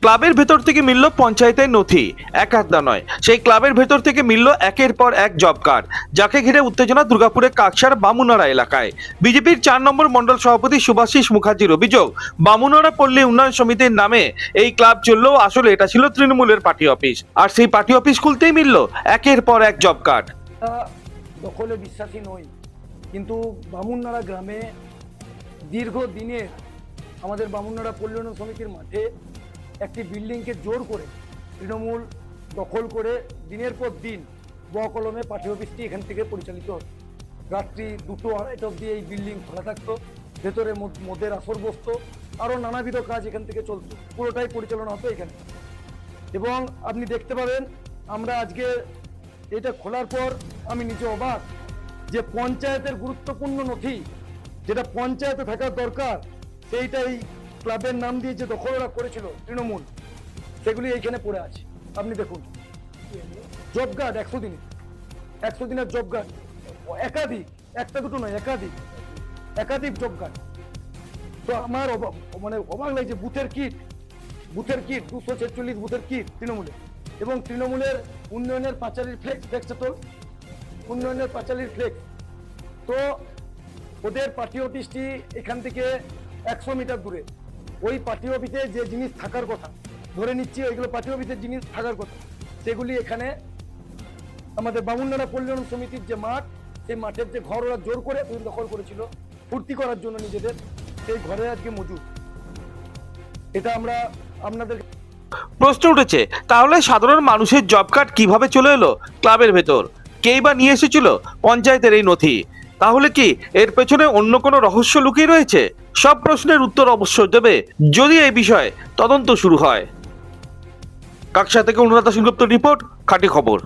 ক্লাবের ভেতর থেকে মিলল পঞ্চায়েতের নথি, এক আধটা নয়, সেই ক্লাবের ভেতর থেকে মিলল একের পর এক জব কার্ড, যাকে ঘিরে উত্তেজনা দুর্গাপুরের কাকসার বামুনারা এলাকায়। বিজেপির 4 নম্বর মণ্ডল সভাপতি শুভাশিস মুখার্জির অভিযোগ, বামুনারা পল্লী উন্নয়ন সমিতির নামে এই ক্লাব চললেও আসলে এটা ছিল তৃণমূলের পার্টি অফিস, আর সেই পার্টি অফিস খুলতেই মিলল একের পর এক জব কার্ড। দখলে বিশ্বাসী নই, কিন্তু বামুননাড়া গ্রামে দীর্ঘদিনের আমাদের বামুননাড়া পল্লী উন্নয়ন সমিতির মাঠে একটি বিল্ডিংকে জোর করে তৃণমূল দখল করে দিনের পর দিন বকলমে পার্টি অফিসটি এখান থেকে পরিচালিত হতো। রাত্রি 2-2-2:30 অবধি এই বিল্ডিং খোলা থাকতো, ভেতরে মদের আসর বসতো, আরও নানাবিধ কাজ এখান থেকে চলতো, পুরোটাই পরিচালনা হতো এখানে। এবং আপনি দেখতে পাবেন, আমরা আজকে এটা খোলার পর আমি নিজে অবাক যে পঞ্চায়েতের গুরুত্বপূর্ণ নথি, যেটা পঞ্চায়েতে থাকার দরকার, সেইটাই ক্লাবের নাম দিয়ে যে দখলরা করেছিল তৃণমূল, সেগুলি এইখানে পড়ে আছে। আপনি দেখুন, জব কার্ড 100 দিনের জব কার্ড, একাধিক, একটা দুটো নয়, একাধিক জব কার্ড। তো আমার অবাক লাগছে, বুথের কিট 246 বুথের কিট তৃণমূলের, এবং তৃণমূলের উন্নয়নের পাঁচালির ফ্লেক্স তো উন্নয়নের পাঁচালির ফ্লেক্স। তো ওদের পার্টি অফিসটি এখান থেকে 100 মিটার দূরে। ওই পার্টি অফিসে যে জিনিস থাকার কথা, ধরে নিচ্ছি ওইগুলো পার্টি অফিসের জিনিস থাকার কথা, সেগুলি এখানে আমাদের বামুননাড়া পল্লী উন্নয়ন সমিতির যে মাঠ, সেই মাঠের যে ঘর ওরা জোর করে দখল করেছিল ফুর্তি করার জন্য নিজেদের, সেই ঘরে আজকে মজুদ। এটা আমরা আপনাদের প্রশ্ন উঠেছে, তাহলে সাধারণ মানুষের জব কার্ড কিভাবে চলে এলো ক্লাবের ভেতর? কেই বা নিয়ে এসেছিল পঞ্চায়েতের এই নথি? তাহলে কি এর পেছনে অন্য কোনো রহস্য লুকিয়ে রয়েছে? সব প্রশ্নের উত্তর অবশ্যই দেবে যদি এই বিষয়ে তদন্ত শুরু হয়। কাকসা থেকে অনুরাধা সেনগুপ্ত রিপোর্ট, খাঁটি খবর।